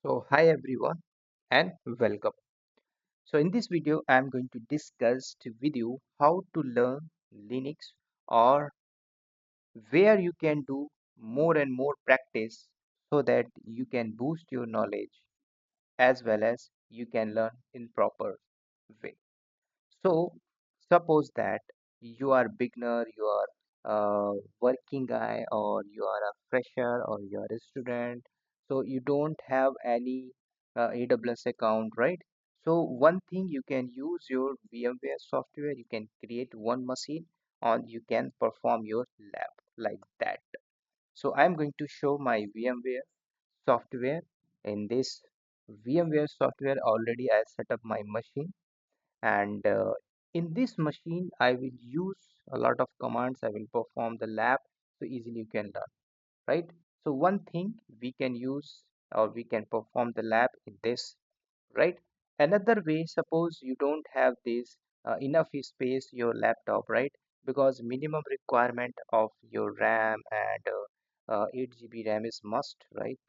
So hi everyone and welcome. So in this video I am going to discuss with you how to learn Linux or where you can do more and more practice so that you can boost your knowledge as well as you can learn in proper way. So suppose that you are beginner, you are a working guy, or you are a fresher, or you are a student. So you don't have any AWS account, right? So one thing you can use your VMware software. You can create one machine, or you can perform your lab like that. So I'm going to show my VMware software. In this VMware software, already I set up my machine, and in this machine I will use a lot of commands. I will perform the lab so easily you can learn, right? So one thing we can use or we can perform the lab in this, right? Another way, suppose you don't have this enough space your laptop, right? Because minimum requirement of your RAM and 8 GB RAM is must, right?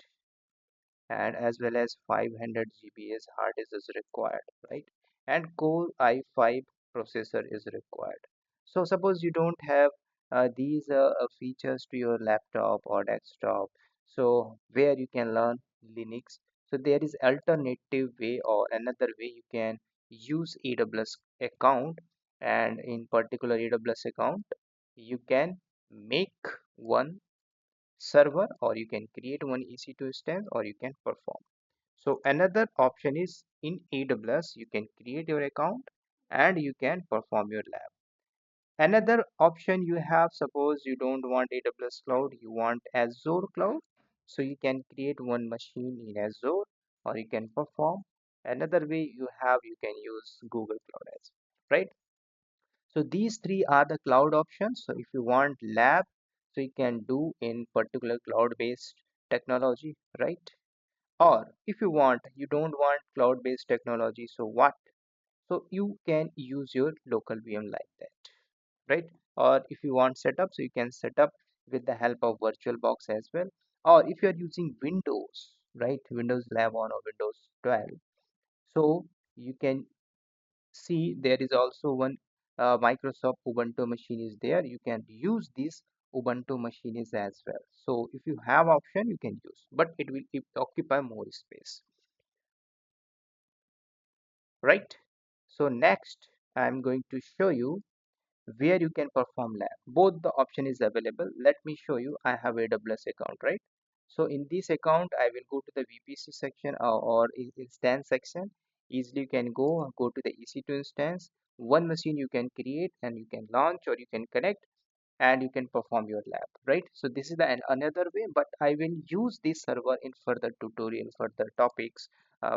And as well as 500 GBs hard disk is required, right? And Core i5 processor is required. So suppose you don't have these features to your laptop or desktop, so where you can learn Linux. So there is alternative way or another way you can use AWS account, and in particular AWS account you can make one server, or you can create one EC2 instance, or you can perform. So another option is in AWS, you can create your account and you can perform your lab. Another option you have, suppose you don't want AWS cloud, you want Azure cloud. So you can create one machine in Azure, or you can perform. Another way you have, you can use Google Cloud as well, right? So these three are the cloud options. So if you want lab, so you can do in particular cloud-based technology, right? Or if you don't want cloud-based technology, so what? So you can use your local VM like that, right? Or if you want setup, so you can set up with the help of VirtualBox as well. Or if you are using Windows, right? Windows 11 or Windows 12, so you can see there is also one Microsoft Ubuntu machine is there. You can use these Ubuntu machines as well. So if you have option, you can use, but it occupy more space, right? So next, I'm going to show you where you can perform lab. Both the option is available. Let me show you. I have AWS account, right? So in this account I will go to the VPC section, or instance section. Easily you can go to the EC2 instance. One machine you can create and you can launch, or you can connect and you can perform your lab, right? So this is the another way, but I will use this server in further tutorial, further topics,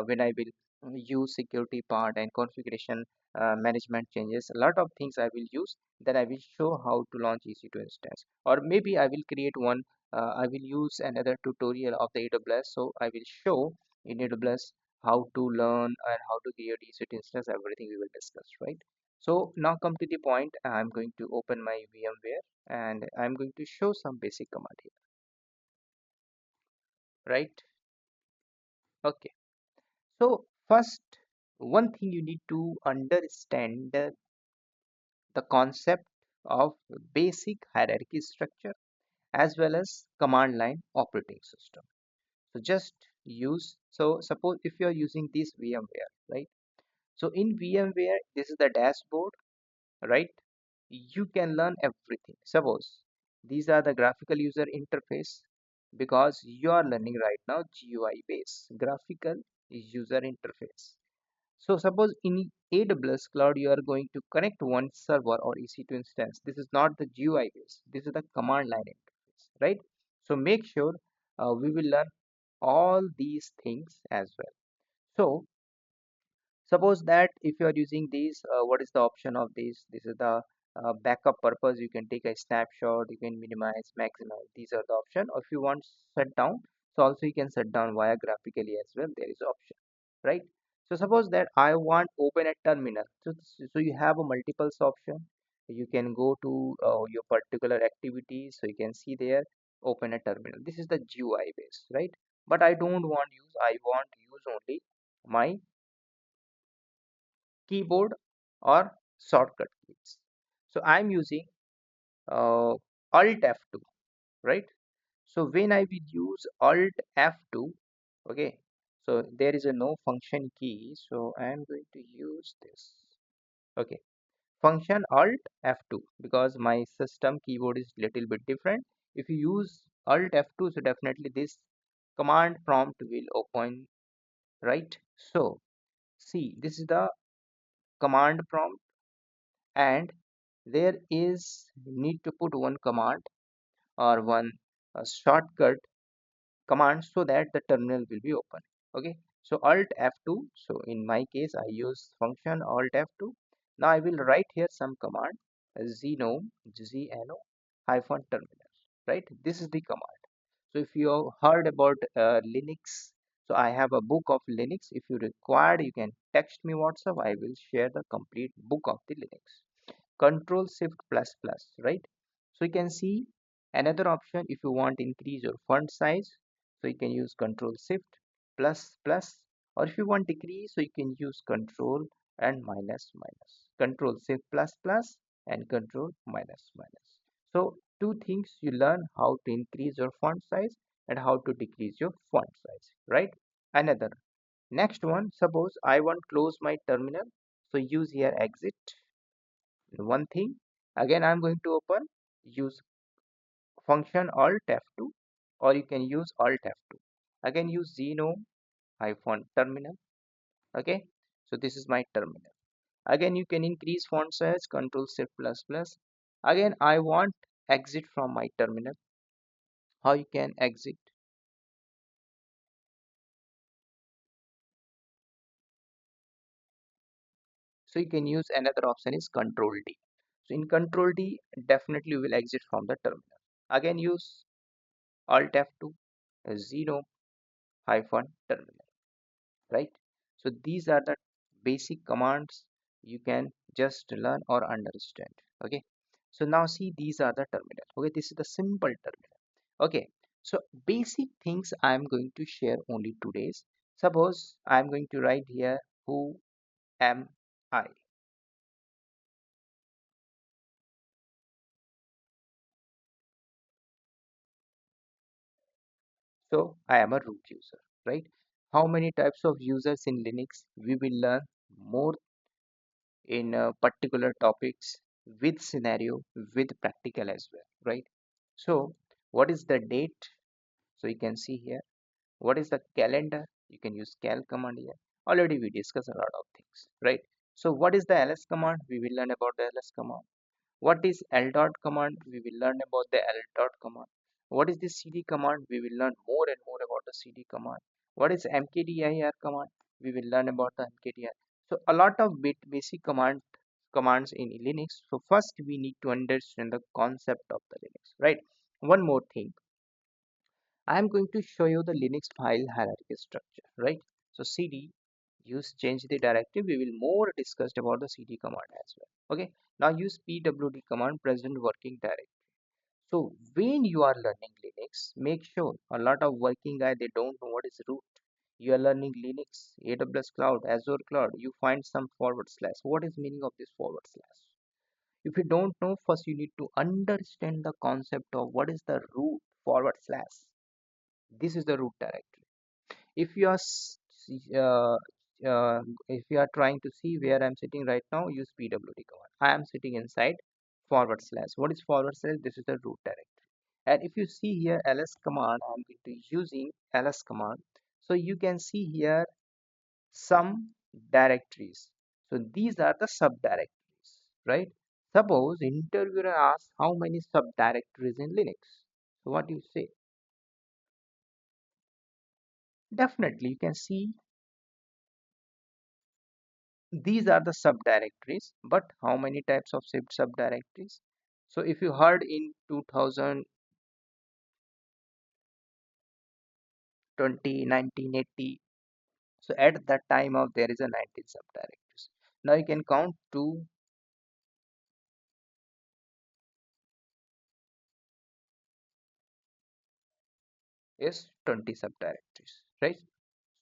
when I will use security part and configuration management changes. A lot of things I will use. Then I will show how to launch EC2 instance, or maybe I will create one. I will use another tutorial of the AWS, so I will show in AWS how to learn and how to create EC2 instance. Everything we will discuss, right? So now come to the point. I'm going to open my VMware and I'm going to show some basic command here, right? Okay. So first, one thing you need to understand the concept of basic hierarchy structure as well as command line operating system. So just use, so suppose if you are using this VMware, right? So in VMware, this is the dashboard, right? You can learn everything. Suppose these are the graphical user interface, because you are learning right now GUI based graphical user interface. So suppose in AWS cloud you are going to connect one server or EC2 instance. This is not the GUI based. This is the command line interface, right? So make sure we will learn all these things as well. So suppose that if you are using these, what is the option of this? This is the backup purpose. You can take a snapshot, you can minimize, maximize. These are the option. Or if you want shut down, so also you can shut down via graphically as well. There is option, right? So suppose that I want open a terminal. So you have a multiples option. You can go to your particular activity. So you can see there open a terminal. This is the GUI base, right? but I don't want use, I want use only my keyboard or shortcut keys. So I'm using alt F2, right? So when I will use alt F2, okay, so there is a no function key, so I am going to use this. Okay, function alt F2, because my system keyboard is little bit different. If you use alt F2, so definitely this command prompt will open, right? So see, this is the command prompt, and there is need to put one command or one shortcut command so that the terminal will be open. Okay, so alt F2. So in my case I use function alt F2. Now I will write here some command, zno hyphen terminal, right? This is the command. So if you have heard about Linux, so I have a book of Linux. If you require, you can text me WhatsApp. I will share the complete book of the Linux. Control Shift plus plus, right? So you can see another option. If you want increase your font size, so you can use Control Shift plus plus, or if you want decrease, so you can use Control and minus minus, Control Shift plus plus and Control minus minus. So two things you learn: how to increase your font size and how to decrease your font size, right? Another, next one, suppose I want close my terminal, so use here exit. One thing, again I'm going to open, use function alt F2, or you can use alt F2. Again use zeno hyphen terminal. Okay, so this is my terminal. Again you can increase font size, Control Shift plus plus. Again I want exit from my terminal. How you can exit? So you can use another option is Control D. So in Control D, definitely you will exit from the terminal. Again use alt F2, zero hyphen terminal, right? So these are the basic commands you can just learn or understand. Okay, so now see, these are the terminal. Okay, this is the simple terminal. Okay, so basic things I am going to share only today's. Suppose I am going to write here, who am I? So I am a root user, right? How many types of users in Linux? We will learn more in particular topics with scenario, with practical as well, right? So what is the date? So you can see here. What is the calendar? You can use cal command here. Already we discussed a lot of things, right? So what is the ls command? We will learn about the ls command. What is L dot command? We will learn about the L dot command. What is the CD command? We will learn more and more about the CD command. What is mkdir command? We will learn about the mkdir. So a lot of basic commands in Linux. So first we need to understand the concept of the Linux, right? One more thing. I am going to show you the Linux file hierarchy structure, right? So CD, use change the directory. We will more discussed about the CD command as well. Okay. Now use pwd command, present working directory. So when you are learning Linux, make sure, a lot of working guy, they don't know what is root. You are learning Linux, AWS cloud, Azure cloud. You find some forward slash. What is meaning of this forward slash? If you don't know, first you need to understand the concept of what is the root forward slash. This is the root directory. If you are uh, if you are trying to see where I'm sitting right now, use pwd command. I am sitting inside forward slash. What is forward slash? This is the root directory. And if you see here ls command, I'm going to using ls command. So you can see here some directories. So these are the subdirectories, right? Suppose interviewer asks how many subdirectories in Linux. So what do you say? Definitely you can see these are the subdirectories, but how many types of subdirectories? So if you heard in 2020, 1980, so at that time of there is a 19 subdirectories. Now you can count two is 20 subdirectories, right?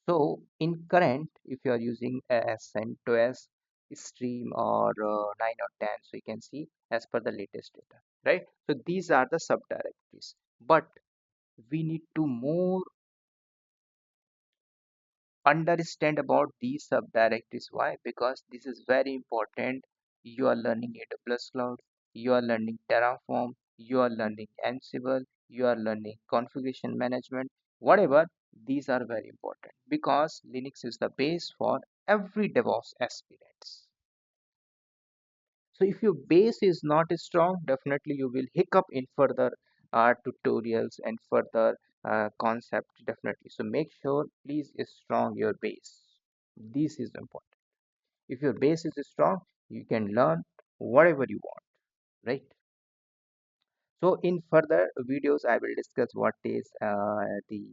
So in current, if you are using a CentOS stream or 9 or 10, so you can see as per the latest data, right? So these are the subdirectories, but we need to more understand about these subdirectories. Why? Because this is very important. You are learning AWS cloud, you are learning terraform, you are learning ansible, you are learning configuration management, whatever. These are very important because Linux is the base for every DevOps aspirants. So if your base is not strong, definitely you will hiccup in further tutorials and further concept, definitely. So make sure, please, is strong your base. This is important. If your base is strong, you can learn whatever you want, right? So in further videos, I will discuss what is the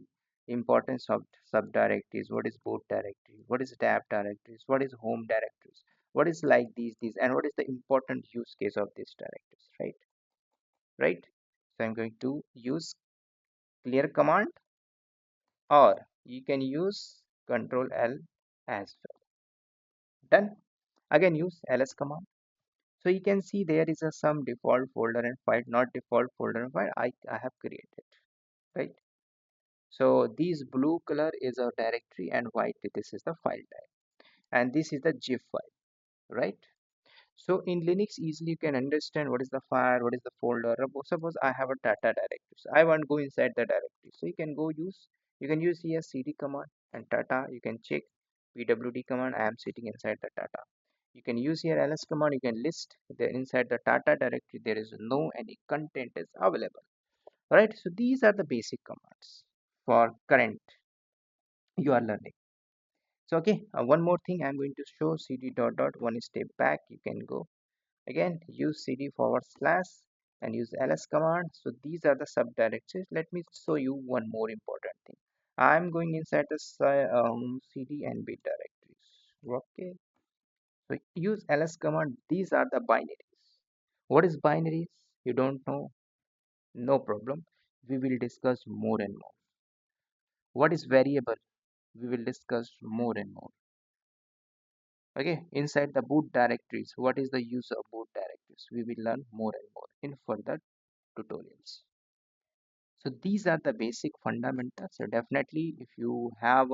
importance of subdirectories, what is boot directory, what is tab directories, what is home directories, what is like these, and what is the important use case of these directories, right? Right. So I'm going to use clear command, or you can use Control L as well. Done. Again, use ls command. So you can see there is a some default folder and file, not default folder and file I have created, right? So this blue color is a directory and white this is the file type, and this is the zip file, right? So in Linux easily you can understand what is the file, what is the folder. Suppose I have a data directory, so I want to go inside the directory, so you can use here cd command and data. You can check pwd command, I am sitting inside the data. You can use here ls command, you can list the inside the data directory there is no any content is available, right? So these are the basic commands for current you are learning. So okay, one more thing I'm going to show, cd dot dot, one step back, you can go again, use cd forward slash and use ls command. So these are the subdirectories. Let me show you one more important thing. I'm going inside the cd and bit directories, okay? So use ls command. These are the binaries. What is binaries? You don't know? No problem. We will discuss more and more. What is variable? We will discuss more and more. Okay, inside the boot directories, what is the use of boot directories? We will learn more and more in further tutorials. So these are the basic fundamentals. So definitely, if you have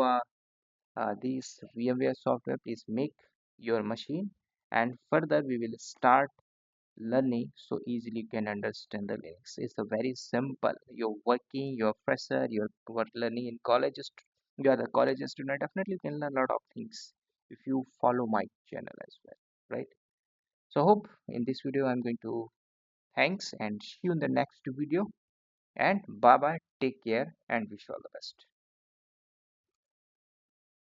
these VMware software, please make your machine, and further we will start learning so easily you can understand the Linux. It's a very simple. You're working, you're fresher, you're learning in college. You are the college student. Definitely, you can learn a lot of things if you follow my channel as well, right? So hope in this video I'm going to thanks and see you in the next video, and bye bye, take care and wish you all the best.